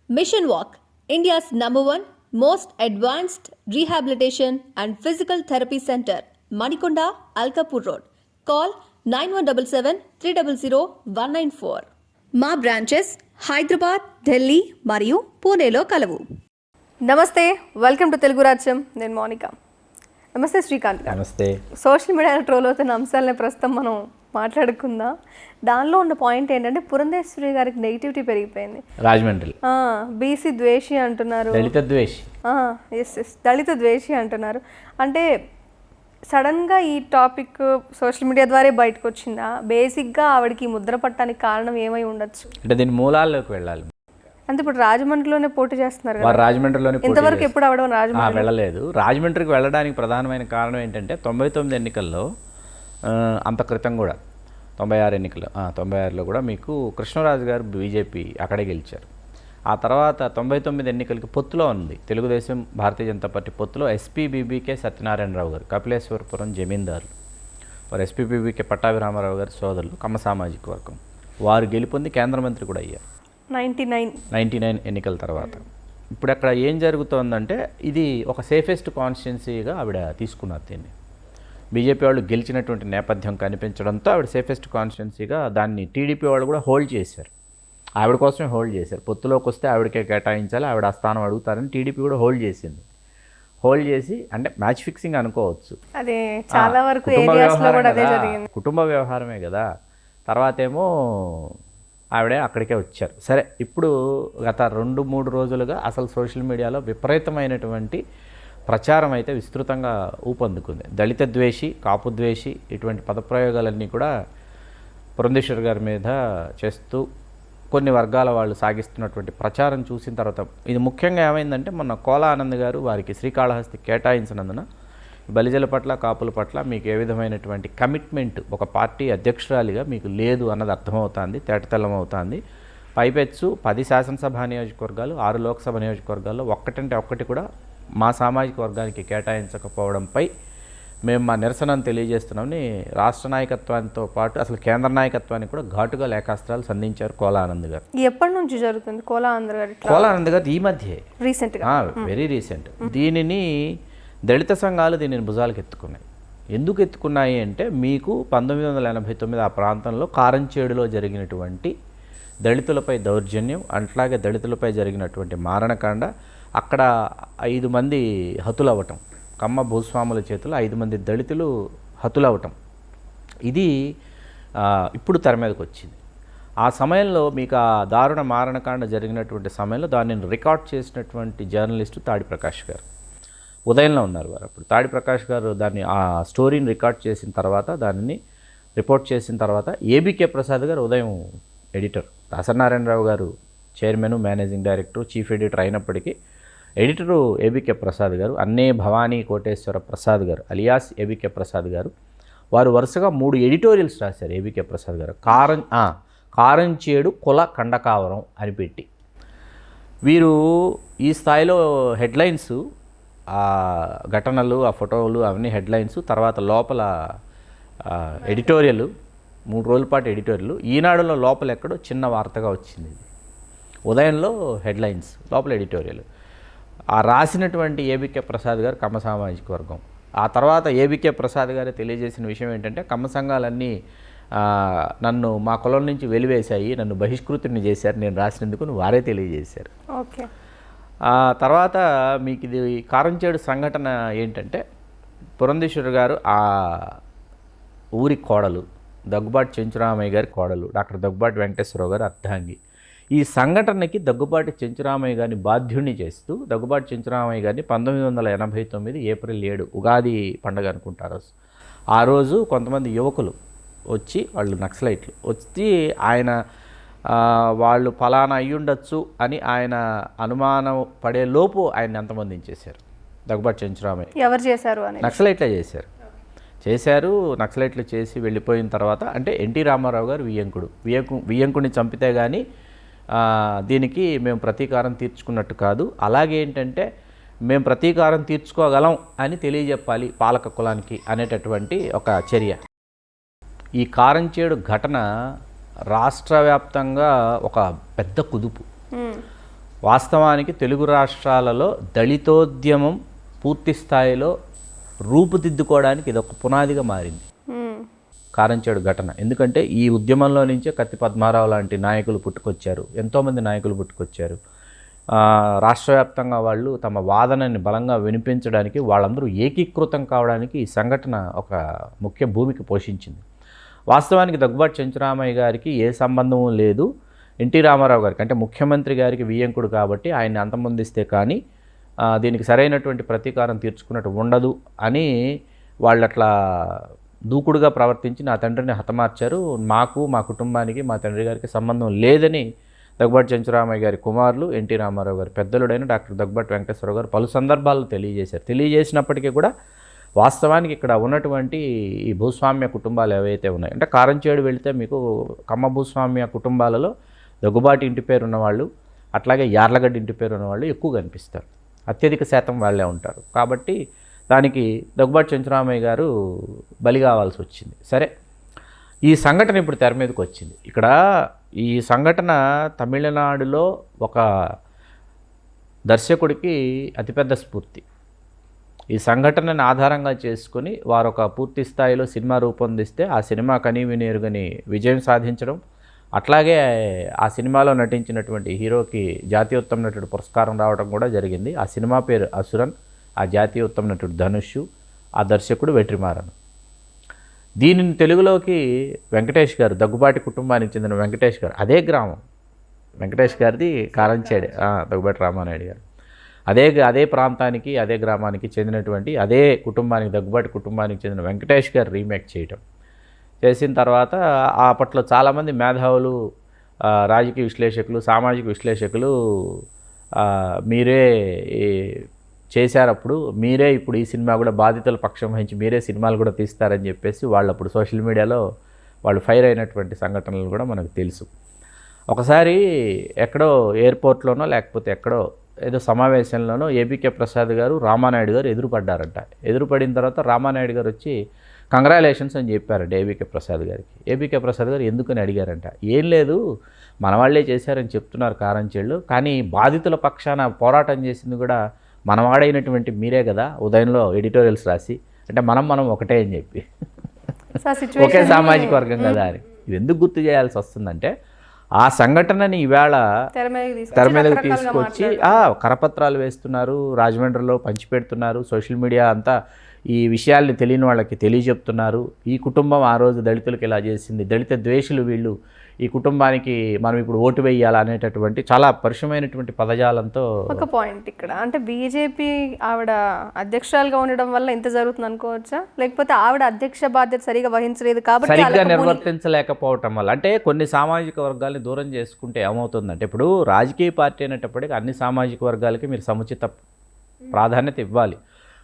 Mission Walk, India's #1 most advanced rehabilitation and physical therapy center, Manikonda, Alkapur Road. Call 9177 మా branches Hyderabad, Delhi మరియు పూణేలో కలవు. నమస్తే, వెల్కమ్ టు తెలుగు రాజ్యం. నేను మౌనిక. నమస్తే శ్రీకాంత్ గారు. నమస్తే. సోషల్ మీడియాలో ట్రోల్ అవుతున్న అంశాలని ప్రస్తుతం మనం మాట్లాడుకుందాం. దానిలో ఉన్న పాయింట్ ఏంటంటే పురంధేశ్వరి గారికి నెగిటివిటీ పెరిగిపోయింది. రాజమండ్రి బీసీ ద్వేషి అంటున్నారు, దళిత ద్వేషి. ఎస్ దళిత ద్వేషి అంటున్నారు. అంటే సడన్గా ఈ టాపిక్ సోషల్ మీడియా ద్వారా బయటకు వచ్చిందా? బేసిక్గా ఆవిడకి ముద్ర పట్టడానికి కారణం ఏమై ఉండొచ్చు? అంటే దీని మూలాల్లోకి వెళ్ళాలి. అంటే ఇప్పుడు రాజమండ్రిలోనే పోటీ చేస్తున్నారు కదా, రాజమండ్రిలోనే ఇంతవరకు ఎప్పుడు అవడం రాజమండ్రి వెళ్ళలేదు. రాజమండ్రికి వెళ్ళడానికి ప్రధానమైన కారణం ఏంటంటే 99 ఎన్నికల్లో, అంత క్రితం కూడా 96 ఎన్నికలు, 96లో కూడా మీకు కృష్ణరాజు గారు బీజేపీ అక్కడే గెలిచారు. ఆ తర్వాత 99 ఎన్నికలకి పొత్తులో ఉంది తెలుగుదేశం భారతీయ జనతా పార్టీ పొత్తులో ఎస్పీబీబీకే సత్యనారాయణరావు గారు, కపిలేశ్వరపురం జమీందారులు, వారు ఎస్పీబీబీకే పట్టాభిరామారావు గారు సోదరులు, కమ్మ సామాజిక వర్గం, వారు గెలుపొంది కేంద్ర మంత్రి కూడా అయ్యారు 99 ఎన్నికల తర్వాత. ఇప్పుడు అక్కడ ఏం జరుగుతోందంటే ఇది ఒక సేఫెస్ట్ కాన్స్టిట్యున్సీగా ఆవిడ తీసుకున్నారు దీన్ని. బీజేపీ వాళ్ళు గెలిచినటువంటి నేపథ్యం కనిపించడంతో ఆవిడ సేఫెస్ట్ కాన్స్టిట్యున్సీగా దాన్ని టీడీపీ వాళ్ళు కూడా హోల్డ్ చేశారు. ఆవిడ కోసమే హోల్డ్ చేశారు. పొత్తులోకి వస్తే ఆవిడకే కేటాయించాలి, ఆవిడ ఆ స్థానం అడుగుతారని టీడీపీ కూడా హోల్డ్ చేసింది. హోల్డ్ చేసి అంటే మ్యాచ్ ఫిక్సింగ్ అనుకోవచ్చు. అదే చాలా వరకు కుటుంబ వ్యవహారమే కదా. తర్వాత ఏమో ఆవిడే అక్కడికే వచ్చారు. సరే, ఇప్పుడు గత 2-3 రోజులుగా అసలు సోషల్ మీడియాలో విపరీతమైనటువంటి ప్రచారం అయితే విస్తృతంగా ఊపందుకుంది. దళిత ద్వేషి, కాపు ద్వేషి, ఇటువంటి పదప్రయోగాలన్నీ కూడా పురంధేశ్వరి గారి మీద చేస్తూ కొన్ని వర్గాల వాళ్ళు సాగిస్తున్నటువంటి ప్రచారం చూసిన తర్వాత ఇది ముఖ్యంగా ఏమైందంటే, మొన్న కోలా ఆనంద్ గారు వారికి శ్రీకాళహస్తి కేటాయించినందున బలిజల పట్ల, కాపుల పట్ల మీకు ఏ విధమైనటువంటి కమిట్మెంట్ ఒక పార్టీ అధ్యక్షురాలిగా మీకు లేదు అన్నది అర్థమవుతుంది, తేటతెల్లం అవుతుంది. పైపెచ్చు 10 శాసనసభ నియోజకవర్గాలు, 6 లోక్సభ నియోజకవర్గాల్లో ఒక్కటంటే ఒక్కటి కూడా మా సామాజిక వర్గానికి కేటాయించకపోవడంపై మేము మా నిరసనను తెలియజేస్తున్నామని రాష్ట్ర నాయకత్వానికి పాటు అసలు కేంద్ర నాయకత్వానికి కూడా ఘాటుగా లేఖాస్త్రాలు సంధించారు కోలా ఆనంద్ గారు. ఎప్పటి నుంచి జరుగుతుంది కోలా ఆనంద్ గారు? ఈ మధ్య రీసెంట్గా, వెరీ రీసెంట్. దీనిని దళిత సంఘాలు దీనిని భుజాలకు ఎత్తుకున్నాయి. ఎందుకు ఎత్తుకున్నాయి అంటే, మీకు 1989 ఆ ప్రాంతంలో కారంచేడులో జరిగినటువంటి దళితులపై దౌర్జన్యం, అట్లాగే దళితులపై జరిగినటువంటి మారణకాండ, అక్కడ 5 మంది హతులవ్వటం, కమ్మ భూస్వాముల చేతులు 5 మంది దళితులు హతులవ్వటం, ఇది ఇప్పుడు తెర మీదకి వచ్చింది. ఆ సమయంలో మీకు ఆ దారుణ మారణకాండ జరిగినటువంటి సమయంలో దానిని రికార్డ్ చేసినటువంటి జర్నలిస్టు తాడి ప్రకాష్ గారు ఉదయంలో ఉన్నారు. వారు అప్పుడు తాడి ప్రకాష్ గారు దాన్ని ఆ స్టోరీని రికార్డ్ చేసిన తర్వాత, దానిని రిపోర్ట్ చేసిన తర్వాత ఏబీకే ప్రసాద్ గారు ఉదయం ఎడిటర్, దాసనారాయణరావు గారు chairman, managing director, chief editor అయినప్పటికీ ఎడిటరు ఏబీకే ప్రసాద్ గారు, అన్నే భవానీ కోటేశ్వర ప్రసాద్ గారు అలియాస్ ఏబీకే ప్రసాద్ గారు, వారు వరుసగా 3 ఎడిటోరియల్స్ రాశారు. ఏబీకే ప్రసాద్ గారు కారంచేడు కుల కండకావరం అని పెట్టి, వీరు ఈ స్థాయిలో హెడ్లైన్స్, ఆ ఘటనలు, ఆ ఫోటోలు, అవన్నీ హెడ్లైన్స్, తర్వాత లోపల ఎడిటోరియల్, 3 రోజుల పాటు ఎడిటోరియల్. ఈనాడులో లోపల ఎక్కడో చిన్న వార్తగా వచ్చింది. ఉదయంలో హెడ్లైన్స్, లోపల ఎడిటోరియల్. ఆ రాసినటువంటి ఏబీకే ప్రసాద్ గారు కమ్మ సామాజిక వర్గం. ఆ తర్వాత ఏబీకే ప్రసాద్ గారు తెలియజేసిన విషయం ఏంటంటే, కమ్మ సంఘాలన్నీ నన్ను మా కులం నుంచి వెలివేశాయి, నన్ను బహిష్కృతుని చేశారు నేను రాసినందుకు వారే తెలియజేశారు. ఓకే. ఆ తర్వాత మీకు ఇది కారంచేడు సంఘటన ఏంటంటే, పురంధేశ్వరి గారు ఆ ఊరి కోడలు, దగ్గుబాటి చెంచురామయ్య గారి కోడలు, డాక్టర్ దగ్గుబాటి వెంకటేశ్వరరావు గారు అర్ధాంగి. ఈ సంఘటనకి దగ్గుబాటి చెంచురామయ్య గారిని బాధ్యుణ్ణి చేస్తూ, దగ్గుబాటి చెంచురామయ్య గారిని 1989 ఏప్రిల్ 7 ఉగాది పండుగ అనుకుంటారు, ఆ రోజు కొంతమంది యువకులు వచ్చి, వాళ్ళు నక్సలైట్లు వచ్చి ఆయన వాళ్ళు ఫలానా అయ్యుండొచ్చు అని ఆయన అనుమానం పడే లోపు ఆయన ఎంతమందించేశారు దగ్గుబాటి చెంచురామయ్య. ఎవరు చేశారు అని? నక్సలైట్లే చేశారు. నక్సలైట్లు చేసి వెళ్ళిపోయిన తర్వాత, అంటే ఎన్టీ రామారావు గారు వియ్యంకుడిని చంపితే కానీ దీనికి మేము ప్రతీకారం తీర్చుకున్నట్టు కాదు, అలాగే ఏంటంటే మేము ప్రతీకారం తీర్చుకోగలం అని తెలియజెప్పాలి పాలక కులానికి అనేటటువంటి ఒక చర్య. ఈ కారంచేడు ఘటన రాష్ట్ర వ్యాప్తంగా ఒక పెద్ద కుదుపు. వాస్తవానికి తెలుగు రాష్ట్రాలలో దళితోద్యమం పూర్తి స్థాయిలో రూపుదిద్దుకోవడానికి ఇది ఒక పునాదిగా మారింది కారంచేడు ఘటన. ఎందుకంటే ఈ ఉద్యమంలో నుంచే కత్తి పద్మారావు లాంటి నాయకులు పుట్టుకొచ్చారు, ఎంతోమంది నాయకులు పుట్టుకొచ్చారు. రాష్ట్ర వ్యాప్తంగా వాళ్ళు తమ వాదనని బలంగా వినిపించడానికి, వాళ్ళందరూ ఏకీకృతం కావడానికి ఈ సంఘటన ఒక ముఖ్య భూమికి పోషించింది. వాస్తవానికి దగ్గుబాటి చెంచురామయ్య గారికి ఏ సంబంధము లేదు ఎన్టీ రామారావు గారికి, అంటే ముఖ్యమంత్రి గారికి వియ్యంకుడు కాబట్టి ఆయన్ని అంతమొందిస్తే కానీ దీనికి సరైనటువంటి ప్రతీకారం తీర్చుకున్నట్టు ఉండదు అని వాళ్ళు అట్లా దూకుడుగా ప్రవర్తించి నా తండ్రిని హతమార్చారు. మాకు, మా కుటుంబానికి, మా తండ్రి గారికి సంబంధం లేదని దగ్గుబాటి చెంచురామయ్య గారి కుమారులు ఎన్టీ రామారావు గారి పెద్దలుడైన డాక్టర్ దగ్గుబాటి వెంకటేశ్వరరావు గారు పలు సందర్భాల్లో తెలియజేశారు. తెలియజేసినప్పటికీ కూడా వాస్తవానికి ఇక్కడ ఉన్నటువంటి ఈ భూస్వామ్య కుటుంబాలు ఏవైతే ఉన్నాయో, అంటే కారంచేడు వెళితే మీకు కమ్మ భూస్వామ్య కుటుంబాలలో దగ్గుబాటి ఇంటి పేరు ఉన్నవాళ్ళు, అట్లాగే యార్లగడ్డ ఇంటి పేరు ఉన్నవాళ్ళు ఎక్కువ కనిపిస్తారు. అత్యధిక శాతం వాళ్ళే ఉంటారు. కాబట్టి దానికి దగ్గుబాటి చెంచురామయ్య గారు బలి కావాల్సి వచ్చింది. సరే, ఈ సంఘటన ఇప్పుడు తెర మీదకి వచ్చింది. ఇక్కడ ఈ సంఘటన తమిళనాడులో ఒక దర్శకుడికి అతిపెద్ద స్ఫూర్తి. ఈ సంఘటనని ఆధారంగా చేసుకుని వారు ఒక పూర్తి స్థాయిలో సినిమా రూపొందిస్తే ఆ సినిమా కనీవినేరుగని విజయం సాధించడం, అట్లాగే ఆ సినిమాలో నటించినటువంటి హీరోకి జాతీయోత్తమ నటుడు పురస్కారం రావడం కూడా జరిగింది. ఆ సినిమా పేరు అసురన్, ఆ జాతీయ ఉత్తమ నటుడు ధనుష్, ఆ దర్శకుడు వెట్రిమారన్. దీనిని తెలుగులోకి వెంకటేష్ గారు, దగ్గుబాటి కుటుంబానికి చెందిన వెంకటేష్ గారు, అదే గ్రామం వెంకటేష్ గారిది కారంచేడే, దగ్గుబాటి రామానాయుడు గారు, అదే ప్రాంతానికి, అదే గ్రామానికి చెందినటువంటి అదే కుటుంబానికి, దగ్గుబాటి కుటుంబానికి చెందిన వెంకటేష్ గారు రీమేక్ చేసిన తర్వాత అప్పట్లో చాలామంది మేధావులు, రాజకీయ విశ్లేషకులు, సామాజిక విశ్లేషకులు మీరే చేశారప్పుడు, మీరే ఇప్పుడు ఈ సినిమా కూడా బాధితుల పక్షం వహించి మీరే సినిమాలు కూడా తీస్తారని చెప్పేసి వాళ్ళు అప్పుడు సోషల్ మీడియాలో వాళ్ళు ఫైర్ అయినటువంటి సంఘటనలు కూడా మనకు తెలుసు. ఒకసారి ఎక్కడో ఎయిర్పోర్ట్లోనో లేకపోతే ఎక్కడో ఏదో సమావేశంలోనో ఏబీకే ప్రసాద్ గారు, రామానాయుడు గారు ఎదురుపడ్డారంట. ఎదురుపడిన తర్వాత రామానాయుడు గారు వచ్చి కంగ్రాలేషన్స్ అని చెప్పారంట ఏబీకే ప్రసాద్ గారికి. ఏబీకే ప్రసాద్ గారు ఎందుకని అడిగారంట. ఏం లేదు, మన వాళ్ళే చేశారని చెప్తున్నారు కారంచేళ్ళు, కానీ బాధితుల పక్షాన పోరాటం చేసింది కూడా మనవాడైనటువంటి మీరే కదా ఉదయంలో ఎడిటోరియల్స్ రాసి, అంటే మనం ఒకటే అని చెప్పి ఒకే సామాజిక వర్గం కదా అని. ఇది ఎందుకు గుర్తు చేయాల్సి వస్తుందంటే ఆ సంఘటనని ఈవేళ తెర మీదకి తీసుకొచ్చి కరపత్రాలు వేస్తున్నారు, రాజమండ్రిలో పంచిపెడుతున్నారు, సోషల్ మీడియా అంతా ఈ విషయాల్ని తెలియని వాళ్ళకి తెలియజెప్తున్నారు. ఈ కుటుంబం ఆ రోజు దళితులకు ఇలా చేసింది, దళిత ద్వేషులు వీళ్ళు, ఈ కుటుంబానికి మనం ఇప్పుడు ఓటు వేయాలా అనేటటువంటి చాలా పరుషమైనటువంటి పదజాలంతో. ఒక పాయింట్ ఇక్కడ, అంటే బీజేపీ ఆవిడ అధ్యక్షురాలుగా ఉండడం వల్ల ఇంత జరుగుతుంది అనుకోవచ్చా, లేకపోతే ఆవిడ అధ్యక్ష బాధ్యత సరిగా వహించలేదు కాబట్టి సరిగ్గా నిర్వర్తించలేకపోవటం వల్ల? అంటే కొన్ని సామాజిక వర్గాల్ని దూరం చేసుకుంటే ఏమవుతుందంటే, ఇప్పుడు రాజకీయ పార్టీ అనేటప్పటికీ అన్ని సామాజిక వర్గాలకి మీరు సముచిత ప్రాధాన్యత ఇవ్వాలి.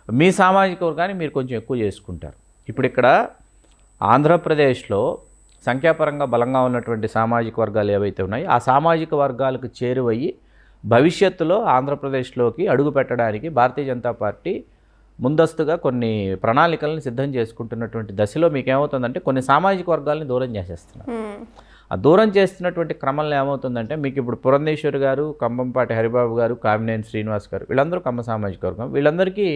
మీ సామాజిక వర్గాన్ని మీరు కొంచెం ఎక్కువ చేసుకుంటారు. ఇప్పుడు ఇక్కడ ఆంధ్రప్రదేశ్లో సంఖ్యాపరంగా బలంగా ఉన్నటువంటి సామాజిక వర్గాలు ఏవైతే ఉన్నాయో ఆ సామాజిక వర్గాలకు చేరువయ్యి భవిష్యత్తులో ఆంధ్రప్రదేశ్లోకి అడుగు పెట్టడానికి భారతీయ జనతా పార్టీ ముందస్తుగా కొన్ని ప్రణాళికలను సిద్ధం చేసుకుంటున్నటువంటి దశలో మీకు ఏమవుతుందంటే కొన్ని సామాజిక వర్గాలని దూరం చేసేస్తున్నారు. ఆ దూరం చేస్తున్నటువంటి క్రమంలో ఏమవుతుందంటే, మీకు ఇప్పుడు పురంధేశ్వరి గారు, కంబంపాటి హరిబాబు గారు, కామినేని శ్రీనివాస్ గారు, వీళ్ళందరూ కమ్మ సామాజిక వర్గం, వీళ్ళందరికీ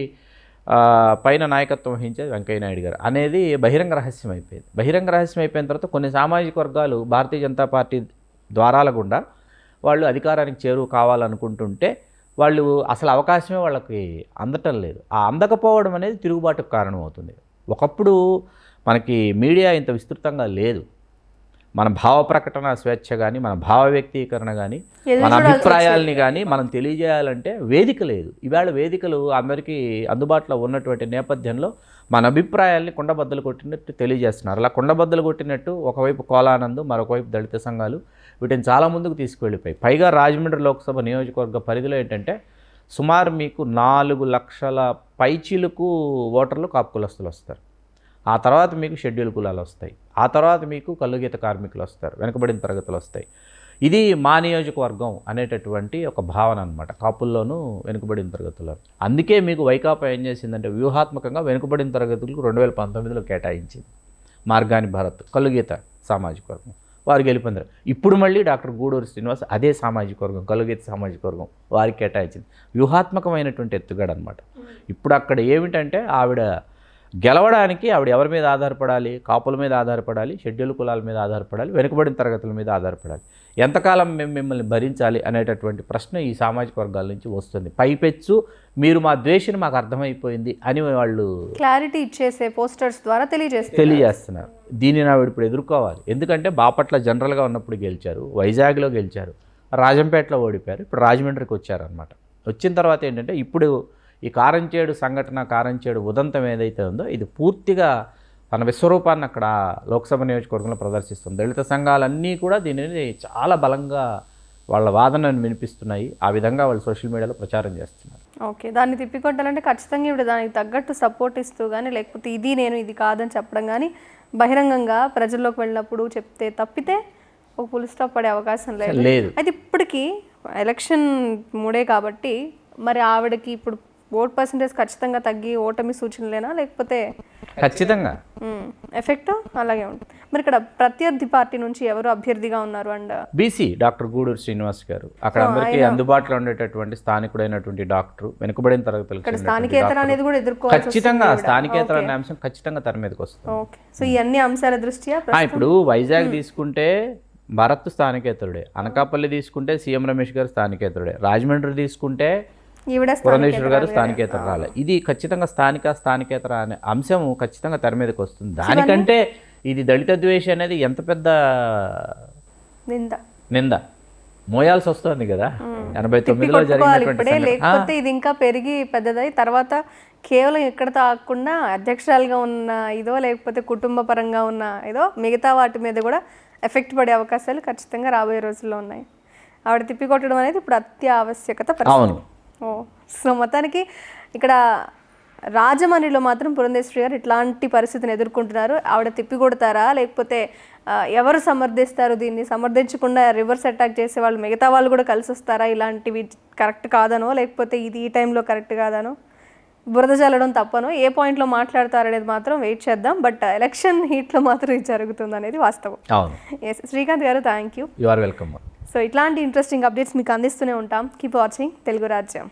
పైన నాయకత్వం వహించేది వెంకయ్య నాయుడు గారు అనేది బహిరంగ రహస్యం అయిపోయింది. బహిరంగ రహస్యం అయిపోయిన తర్వాత కొన్ని సామాజిక వర్గాలు భారతీయ జనతా పార్టీ ద్వారాల గుండా వాళ్ళు అధికారానికి చేరువ కావాలనుకుంటుంటే వాళ్ళు అసలు అవకాశమే వాళ్ళకి అందటం లేదు. ఆ అందకపోవడం అనేది తిరుగుబాటుకు కారణమవుతుంది. ఒకప్పుడు మనకి మీడియా ఇంత విస్తృతంగా లేదు. మన భావ ప్రకటన స్వేచ్ఛ కానీ, మన భావ వ్యక్తీకరణ కానీ, మన అభిప్రాయాలని కానీ మనం తెలియజేయాలంటే వేదిక లేదు. ఈవేళ వేదికలు అందరికీ అందుబాటులో ఉన్నటువంటి నేపథ్యంలో మన అభిప్రాయాల్ని కుండబద్దలు కొట్టినట్టు తెలియజేస్తున్నారు. అలా కుండబద్దలు కొట్టినట్టు ఒకవైపు కోలానంద్, మరొకవైపు దళిత సంఘాలు వీటిని చాలా ముందుకు తీసుకువెళ్ళిపోయి, పైగా రాజమండ్రి లోక్సభ నియోజకవర్గ పరిధిలో ఏంటంటే సుమారు మీకు 4 లక్షల పైచీలకు ఓటర్లు కాపు కులస్తులు వస్తారు. ఆ తర్వాత మీకు షెడ్యూల్ కులాలు వస్తాయి. ఆ తర్వాత మీకు కల్లుగీత కార్మికులు వస్తారు, వెనుకబడిన తరగతులు వస్తాయి. ఇది మా నియోజకవర్గం అనేటటువంటి ఒక భావన అనమాట, కాపుల్లోనూ వెనుకబడిన తరగతుల్లో. అందుకే మీకు వైకాపా ఏం చేసిందంటే వ్యూహాత్మకంగా వెనుకబడిన తరగతులకు 2019లో కేటాయించింది మార్గాని భరత్, కల్లుగీత సామాజిక వర్గం. వారు గెలుపొందారు. ఇప్పుడు మళ్ళీ డాక్టర్ గూడూరు శ్రీనివాస్ అదే సామాజిక వర్గం, కలుగెత్తి సామాజిక వర్గం వారికి కేటాయించింది. వ్యూహాత్మకమైనటువంటి ఎత్తుగడ అనమాట. ఇప్పుడు అక్కడ ఏమిటంటే ఆవిడ గెలవడానికి ఆవిడ ఎవరి మీద ఆధారపడాలి? కాపుల మీద ఆధారపడాలి, షెడ్యూల్ కులాల మీద ఆధారపడాలి, వెనుకబడిన తరగతుల మీద ఆధారపడాలి. ఎంతకాలం మేము మిమ్మల్ని భరించాలి అనేటటువంటి ప్రశ్న ఈ సామాజిక వర్గాల నుంచి వస్తుంది. పైపెచ్చు మీరు మా ద్వేషిని మాకు అర్థమైపోయింది అని వాళ్ళు క్లారిటీ ఇచ్చేసే పోస్టర్స్ ద్వారా తెలియజేస్తున్నారు. దీనిని ఆవిడ ఇప్పుడు ఎదుర్కోవాలి. ఎందుకంటే బాపట్ల జనరల్గా ఉన్నప్పుడు గెలిచారు, వైజాగ్లో గెలిచారు, రాజంపేటలో ఓడిపోయారు, ఇప్పుడు రాజమండ్రికి వచ్చారనమాట. వచ్చిన తర్వాత ఏంటంటే ఇప్పుడు ఈ కారంచేడు సంఘటన, కారంచేడు ఉదంతం ఏదైతే ఉందో ఇది పూర్తిగా తన విశ్వరూపాన్ని అక్కడ లోక్సభ నియోజకవర్గంలో ప్రదర్శిస్తుంది. దళిత సంఘాలన్నీ కూడా దీనిని చాలా బలంగా వాళ్ళ వాదనను వినిపిస్తున్నాయి. ఆ విధంగా వాళ్ళు సోషల్ మీడియాలో ప్రచారం చేస్తున్నారు. ఓకే, దాన్ని తిప్పికొట్టాలంటే ఖచ్చితంగా ఇప్పుడు దానికి తగ్గట్టు సపోర్ట్ ఇస్తూ కానీ, లేకపోతే ఇది కాదని చెప్పడం కానీ, బహిరంగంగా ప్రజల్లోకి వెళ్ళినప్పుడు చెప్తే తప్పితే ఒక ఫుల్ స్టాప్ పడే అవకాశం లేదు. అయితే ఇప్పటికీ ఎలక్షన్ మూడే కాబట్టి మరి ఆవిడకి ఇప్పుడు ఓట్ పర్సెంటేజ్ ఖచ్చితంగా తగ్గి ఓటమి సూచనలేనా, లేకపోతే ఖచ్చితంగా ఎఫెక్ట్ అలాగే ఉంటుంది? మరి ఇక్కడ ప్రత్యర్థి పార్టీ నుంచి ఎవరు అభ్యర్థిగా ఉన్నారు? And BC doctor Guduru Srinivas గారు అక్కడ అందరికీ అందుబాటులో ఉండేటటువంటి స్థానికుడైనటువంటి డాక్టర్, వెనుకబడిన తరగతులకు స్థానికేతర అనేది కూడా ఎదుర్కోవాలి. ఖచ్చితంగా స్థానికేతర అనే అంశం ఖచ్చితంగా తెర మీదకి వస్తుంది. ఓకే, సో ఈ అన్ని అంశాల దృష్ట్యా ఇప్పుడు వైజాగ్ తీసుకుంటే భరత్ స్థానికేతరుడే, అనకాపల్లి తీసుకుంటే సీఎం రమేష్ గారు స్థానికేతరుడే, రాజమండ్రి తీసుకుంటే పురంధేశ్వర్ గారు స్థానికేతర రాలే. ఇది ఖచ్చితంగా స్థానికేతర అనే అంశం ఖచ్చితంగా తెర మీదకి వస్తుంది. దానికంటే ఇది దళిత ద్వేష అనేది ఎంత పెద్ద నింద మోయాల్సి వస్తుంది కదా 89లో జరిగినటువంటి. లేకపోతే ఇది ఇంకా పెరిగి పెద్దదై తర్వాత కేవలం ఎక్కడ తాకుండా అధ్యక్షురాలుగా ఉన్న ఇదో, లేకపోతే కుటుంబ పరంగా ఉన్న ఏదో మిగతా వాటి మీద కూడా ఎఫెక్ట్ పడే అవకాశాలు ఖచ్చితంగా రాబోయే రోజుల్లో ఉన్నాయి. ఆవిడ తిప్పికొట్టడం అనేది ఇప్పుడు అత్యావశ్యకత పరిస్థితి. సో మొత్తానికి ఇక్కడ రాజమండ్రిలో మాత్రం పురంధేశ్వరి గారు ఇట్లాంటి పరిస్థితిని ఎదుర్కొంటున్నారు. ఆవిడ తిప్పికొడతారా, లేకపోతే ఎవరు సమర్థిస్తారు? దీన్ని సమర్థించకుండా రివర్స్ అటాక్ చేసే వాళ్ళు మిగతా వాళ్ళు కూడా కలిసి వస్తారా? ఇలాంటివి కరెక్ట్ కాదనో, లేకపోతే ఇది ఈ టైంలో కరెక్ట్ కాదనో, బురద చల్లడం తప్పనో, ఏ పాయింట్లో మాట్లాడతారనేది మాత్రం వెయిట్ చేద్దాం. బట్ ఎలక్షన్ హీట్లో మాత్రం ఇది జరుగుతుంది అనేది వాస్తవం. ఎస్, శ్రీకాంత్ గారు, thank you. You are welcome. So ఇట్లాంటి ఇంట్రెస్టింగ్ అప్డేట్స్ మీకు అందిస్తూనే ఉంటాం. కీప్ వాచింగ్ తెలుగు రాజ్యం.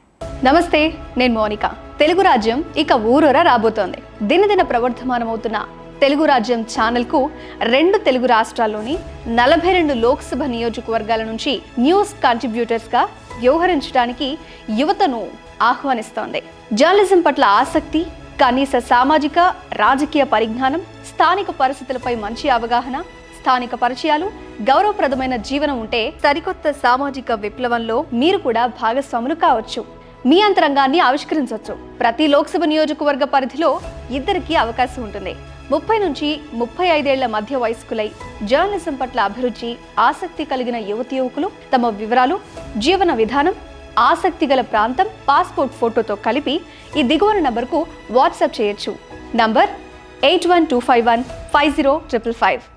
నమస్తే, నేను మోనిక. తెలుగు రాజ్యం ఇక ఊరూరా రాబోతోంది. దినదిన ప్రవర్ధమానమవుతున్న తెలుగు రాజ్యం ఛానల్కు 2 తెలుగు రాష్ట్రాల్లోని 42 లోక్సభ నియోజకవర్గాల నుంచి న్యూస్ కంట్రిబ్యూటర్స్గా వ్యవహరించడానికి యువతను ఆహ్వానిస్తోంది. జర్నలిజం పట్ల ఆసక్తి, కనీస సామాజిక రాజకీయ పరిజ్ఞానం, స్థానిక పరిస్థితులపై మంచి అవగాహన, స్థానిక పరిచయాలు, గౌరవప్రదమైన జీవనం ఉంటే సరికొత్త సామాజిక విప్లవంలో మీరు కూడా భాగస్వాములు కావచ్చు. మీ అంతరంగాన్ని ఆవిష్కరించవచ్చు. ప్రతి లోక్సభ నియోజకవర్గ పరిధిలో 2కి అవకాశం ఉంటుంది. 30 నుంచి 35 ఏళ్ల మధ్య వయస్కులై జర్నలిజం పట్ల అభిరుచి, ఆసక్తి కలిగిన యువకులు తమ వివరాలు, జీవన విధానం, ఆసక్తి గల ప్రాంతం, పాస్పోర్ట్ ఫోటోతో కలిపి ఈ దిగువన నంబర్కు వాట్సాప్ చేయొచ్చు. నంబర్ 8125150555.